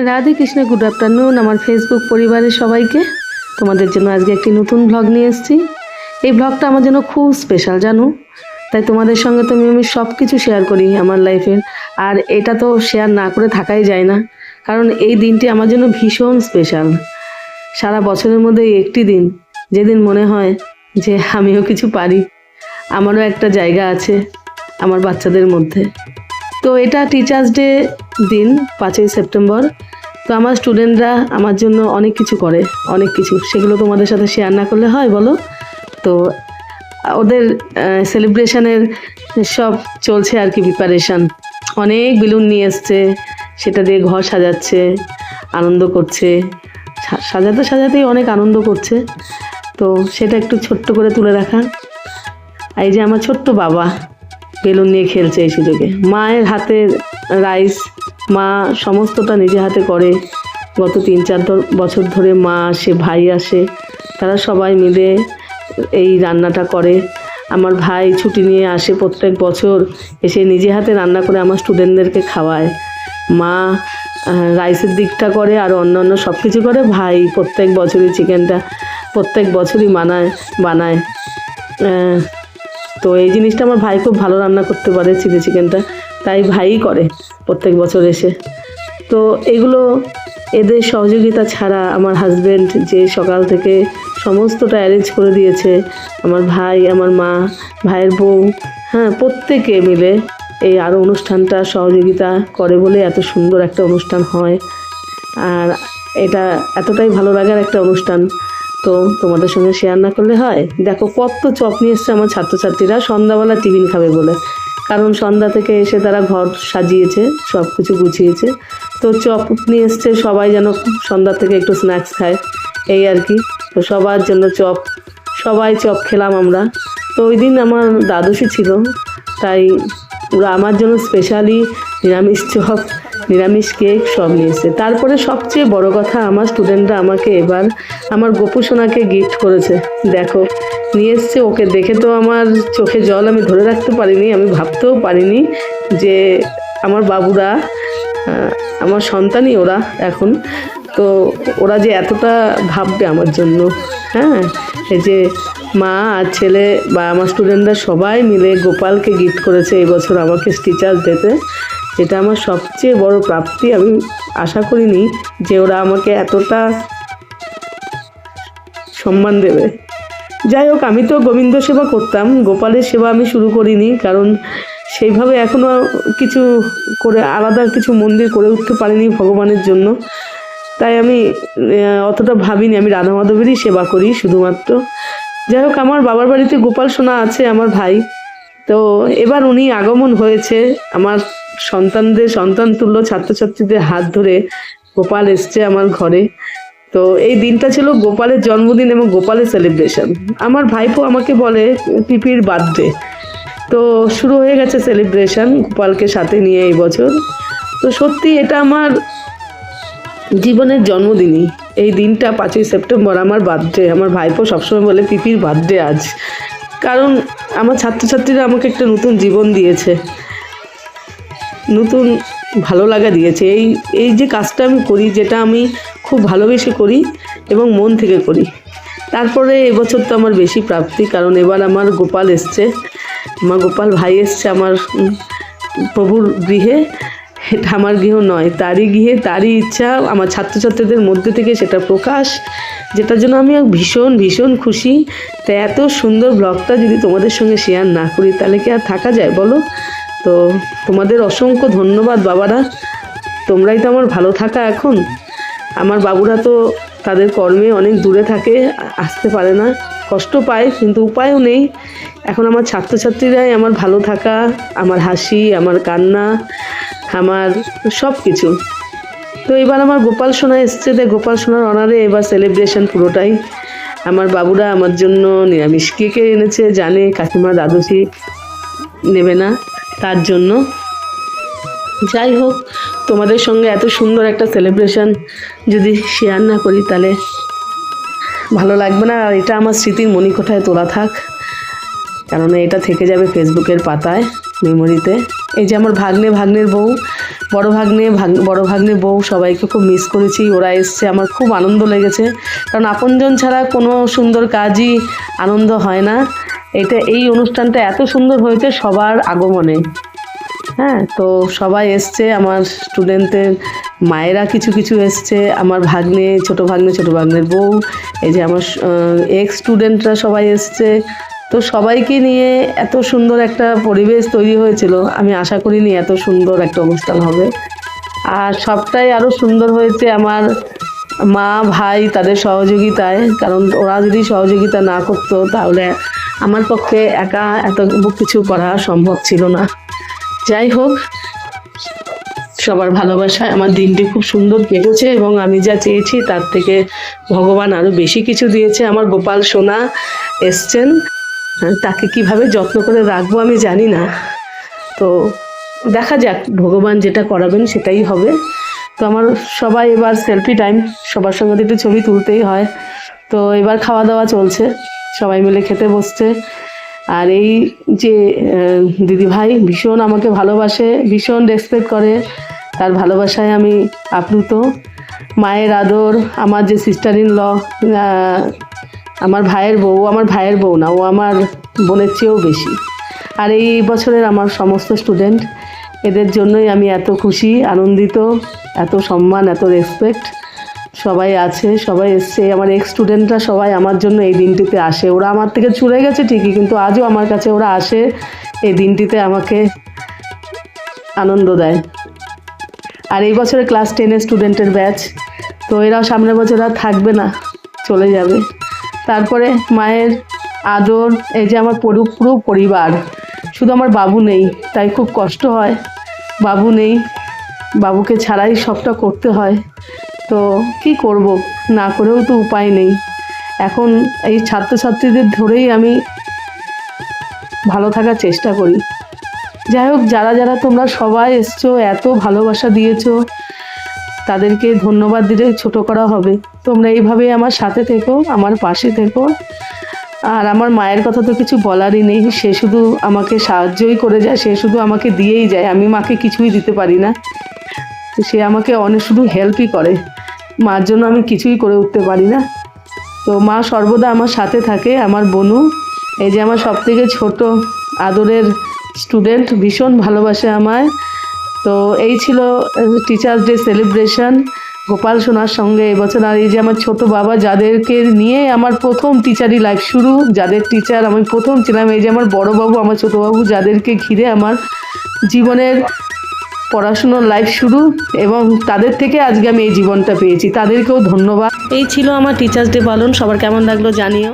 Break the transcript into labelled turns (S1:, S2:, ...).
S1: Radhe Krishna, good afternoon আমার Facebook পরিবারের সবাইকে। তোমাদের জন্য আজকে একটি নতুন ব্লগ নিয়ে এসেছি। এই ব্লগটা আমার জন্য খুব স্পেশাল জানো, তাই তোমাদের সঙ্গে তো আমি সব কিছু শেয়ার করি আমার লাইফের। আর এটা তো শেয়ার না করে থাকাই যায় না, কারণ এই দিনটি আমার জন্য ভীষণ স্পেশাল। সারা বছরের মধ্যে একটি দিন যেদিন মনে হয় যে আমিও কিছু পারি, আমারও একটা জায়গা আছে আমার বাচ্চাদের মধ্যে। তো এটা টিচার্স ডে দিন, 5ই সেপ্টেম্বর। তো আমার স্টুডেন্টরা আমার জন্য অনেক কিছু করে, অনেক কিছু, সেগুলো তোমাদের সাথে শেয়ার না করলে হয় বলো? তো ওদের সেলিব্রেশনের সব চলছে আর কি, প্রিপারেশান। অনেক বেলুন নিয়ে এসছে, সেটা দিয়ে ঘর সাজাচ্ছে, আনন্দ করছে, সাজাতে সাজাতেই অনেক আনন্দ করছে। তো সেটা একটু ছোট্ট করে তুলে রাখা। এই যে আমার ছোট্ট বাবা বেলুন নিয়ে খেলছে এই সুযোগে। মায়ের হাতের রাইস মা সমস্তটা নিজে হাতে করে। গত 3-4 বছর ধরে মা আসে, ভাই আসে, তারা সবাই মিলে এই রান্নাটা করে। আমার ভাই ছুটি নিয়ে আসে প্রত্যেক বছর, এসে নিজে হাতে রান্না করে আমার স্টুডেন্টদেরকে খাওয়ায়। মা রাইসের দিকটা করে আর অন্যান্য সব কিছু করে। ভাই প্রত্যেক বছরই চিকেনটা প্রত্যেক বছরই বানায়। তো এই জিনিসটা আমার ভাই খুব ভালো রান্না করতে পারে, চিলি চিকেনটা, তাই ভাইই করে প্রত্যেক বছর এসে। তো এগুলো এদের সহযোগিতা ছাড়া আমার হাজব্যান্ড যে সকাল থেকে সমস্তটা অ্যারেঞ্জ করে দিয়েছে, আমার ভাই, আমার মা, ভাইয়ের বউ, হ্যাঁ, প্রত্যেকে মিলে এই আরও অনুষ্ঠানটা সহযোগিতা করে বলে এত সুন্দর একটা অনুষ্ঠান হয়। আর এটা এতটাই ভালো লাগার একটা অনুষ্ঠান, তো তোমাদের সঙ্গে শেয়ার না করলে হয়? দেখো কত চপ নিয়ে এসছে আমার ছাত্রছাত্রীরা সন্ধ্যাবেলা টিফিন খাবে বলে, কারণ সন্ধ্যা থেকে এসে তারা ঘর সাজিয়েছে, সব কিছু গুছিয়েছে। তো চপ নিয়ে এসছে, সবাই যেন সন্ধ্যা থেকে একটু স্ন্যাক্স খায়, এই আর কি। তো সবার জন্য চপ, সবাই চপ খেলাম আমরা। তো ওই দিন আমার দ্বাদশী ছিল, তাই ওরা আমার জন্য স্পেশালি নিরামিষ চপ, নিরামিষ কেক সব নিয়ে এসছে। তারপরে সবচেয়ে বড় কথা, আমার স্টুডেন্টরা আমাকে এবার আমার গোপু সোনাকে গিফট করেছে। দেখো নিয়ে এসছে, ওকে দেখে তো আমার চোখে জল আমি ধরে রাখতে পারিনি, আমি ভাবতেও পারিনি যে আমার বাবুরা, আমার সন্তানই ওরা এখন, তো ওরা যে এতটা ভাববে আমার জন্য। হ্যাঁ, এই যে মা আর ছেলে বা আমার স্টুডেন্টরা সবাই মিলে গোপালকে গিফট করেছে এই বছর আমাকে টিচার্স ডেতে। এটা আমার সবচেয়ে বড় প্রাপ্তি। আমি আশা করিনি যে ওরা আমাকে এতটা সম্মান দেবে। যাই হোক, আমি তো গোবিন্দ সেবা করতাম, গোপালের সেবা আমি শুরু করিনি, কারণ সেইভাবে এখনও কিছু করে আলাদা কিছু মন্দির করে উঠতে পারিনি ভগবানের জন্য, তাই আমি অতটা ভাবিনি। আমি রাধা মাধবেরই সেবা করি শুধুমাত্র। যাই হোক, আমার বাবার বাড়িতে গোপাল সোনা আছে, আমার ভাই। তো এবার উনি আগমন হয়েছে, আমার সন্তানদের, সন্তান তুল্য ছাত্রছাত্রীদের হাত ধরে গোপাল এসছে আমার ঘরে। তো এই দিনটা ছিল গোপালের জন্মদিন এবং গোপালের সেলিব্রেশন। আমার ভাইপো আমাকে বলে পিপির বার্থডে। তো শুরু হয়ে গেছে সেলিব্রেশন গোপালকে সাথে নিয়ে এই বছর। তো সত্যি এটা আমার জীবনের জন্মদিনই, এই দিনটা 5ই সেপ্টেম্বর আমার বার্থডে। আমার ভাইপো সবসময় বলে পিপির বার্থডে আজ, কারণ আমার ছাত্রছাত্রীরা আমাকে একটা নতুন জীবন দিয়েছে, নতুন ভালো লাগা দিয়েছে। এই যে কাজটা আমি করি, যেটা আমি খুব ভালোবেসে করি এবং মন থেকে করি। তারপরে এবছর তো আমার বেশি প্রাপ্তি, কারণ এবার আমার গোপাল এসছে, আমার গোপাল ভাই এসছে আমার প্রভুর গৃহে। এটা আমার গৃহ নয়, তারই গৃহে, তারই ইচ্ছা আমার ছাত্রছাত্রীদের মধ্যে থেকে সেটা প্রকাশ, যেটার জন্য আমি ভীষণ ভীষণ খুশি। তাই এত সুন্দর ব্লগটা যদি তোমাদের সঙ্গে শেয়ার না করি তাহলে কি আর থাকা যায় বলো? তো তোমাদের অসংখ্য ধন্যবাদ বাবারা, তোমরাই তো আমার ভালো থাকা এখন। আমার বাবুরা তো তাদের কর্মে অনেক দূরে থাকে, আসতে পারে না, কষ্ট পায়, কিন্তু উপায়ও নেই। এখন আমার ছাত্রছাত্রীরাই আমার ভালো থাকা, আমার হাসি, আমার কান্না, আমার সব কিছু। তো এবার আমার গোপাল সোনা এসছে, তাই গোপাল সোনার অনারে এবার সেলিব্রেশন পুরোটাই। আমার বাবুরা আমার জন্য নিরামিষ কেকে এনেছে, জানে কাকিমা দ্বাদশী নেবে না, তার জন্য। যাই হোক, তোমাদের সঙ্গে এত সুন্দর একটা সেলিব্রেশন যদি শেয়ার না করি তাহলে ভালো লাগবে না। আর এটা আমার স্মৃতির মণিকোঠায় তোলা থাক, কারণ এটা থেকে যাবে ফেসবুকের পাতায়, মেমোরিতে। এই যে আমার ভাগ্নে, ভাগ্নের বউ বড় ভাগ্নে বউ সবাইকে খুব মিস করেছি। ওরা এসছে, আমার খুব আনন্দ লেগেছে, কারণ আপনজন ছাড়া কোনো সুন্দর কাজই আনন্দ হয় না। এই অনুষ্ঠানটা এত সুন্দর হয়েছে সবার আগমনে। হ্যাঁ, তো সবাই এসছে, আমার স্টুডেন্টদের মায়েরা কিছু কিছু এসছে, আমার ছোট ভাগ্নের বউ, এই যে আমার এক্স স্টুডেন্টরা সবাই এসছে। তো সবাইকে নিয়ে এত সুন্দর একটা পরিবেশ তৈরি হয়েছিল, আমি আশা করিনি এত সুন্দর একটা অনুষ্ঠান হবে। আর সবটাই আরও সুন্দর হয়েছে আমার মা ভাই তাদের সহযোগিতায়, কারণ ওরা যদি সহযোগিতা না করতো তাহলে আমার পক্ষে একা এত কিছু করা সম্ভব ছিল না। যাই হোক, সবার ভালোবাসায় আমার দিনটি খুব সুন্দর কেটেছে, এবং আমি যা চেয়েছি তার থেকে ভগবান আরও বেশি কিছু দিয়েছে। আমার গোপাল সোনা এসছেন, তাকে কিভাবে যত্ন করে রাখবো আমি জানি না, তো দেখা যাক, ভগবান যেটা করাবেন সেটাই হবে। তো আমার সবাই এবার সেলফি টাইম, সবার সঙ্গে একটু ছবি তুলতেই হয়। তো এবার খাওয়া দাওয়া চলছে, সবাই মিলে খেতে বসছে। আর এই যে দিদিভাই ভীষণ আমাকে ভালোবাসে, ভীষণ রেসপেক্ট করে, তার ভালোবাসায় আমি আপ্লুত। মায়ের আদর, আমার যে সিস্টার ইন ল, আমার ভাইয়ের বউ না, ও আমার বোনের চেয়েও বেশি। আর এই বছরের আমার সমস্ত স্টুডেন্ট, এদের জন্যই আমি এত খুশি, আনন্দিত, এত সম্মান, এত রেসপেক্ট। সবাই আছে, সবাই এসছে, আমার এক্স স্টুডেন্টরা সবাই আমার জন্য এই দিনটিতে আসে। ওরা আমার থেকে চলে গেছে ঠিকই, কিন্তু আজও আমার কাছে ওরা আসে, এই দিনটিতে আমাকে আনন্দ দেয়। আর এই বছরে ক্লাস 10-এর স্টুডেন্টের ব্যাচ, তো এরাও সামনের বছর আর থাকবে না, চলে যাবে। তারপরে মায়ের আদর, এই যে আমার পুরো পরিবার, শুধু আমার বাবু নেই, তাই খুব কষ্ট হয়। বাবু নেই, বাবুকে ছাড়াই সবটা করতে হয়, তো কি করব, না করেও তো উপায় নেই। এখন এই ছাত্রছাত্রীদের ধরেই আমি ভালো থাকার চেষ্টা করি। যাই হোক, যারা তোমরা সবাই এসছো, এত ভালোবাসা দিয়েছো, তাদেরকে ধন্যবাদ দিলে ছোট করা হবে। তোমরা এইভাবেই আমার সাথে থেকো, আমার পাশে থেকো। আর আমার মায়ের কথা তো কিছু বলারই নেই, সে শুধু আমাকে সাহায্যই করে যায়, সে শুধু আমাকে দিয়েই যায়, আমি মাকে কিছুই দিতে পারি না, সে আমাকে শুধু হেল্পই করে। মার জন্য আমি কিছুই করে উঠতে পারি না। তো মা সর্বদা আমার সাথে থাকে। আমার বনু, এই যে আমার সবথেকে ছোট আদরের স্টুডেন্ট, ভীষণ ভালোবাসে আমায়। তো এই ছিল টিচার্স ডে সেলিব্রেশন গোপাল সোনার সঙ্গে এবছর। আর এই যে আমার ছোট বাবা, যাদেরকে নিয়ে আমার প্রথম টিচারি লাইফ শুরু, যাদের টিচার আমি প্রথম ছিলাম, এই যে আমার বড় বাবু, আমার ছোট বাবু, যাদেরকে ঘিরে আমার জীবনের পড়াশুনোর লাইফ শুরু, এবং তাদের থেকে আজকে আমি এই জীবনটা পেয়েছি, তাদেরকেও ধন্যবাদ। এই ছিল আমার টিচার্স ডে পালন। সবার কেমন লাগলো জানিও।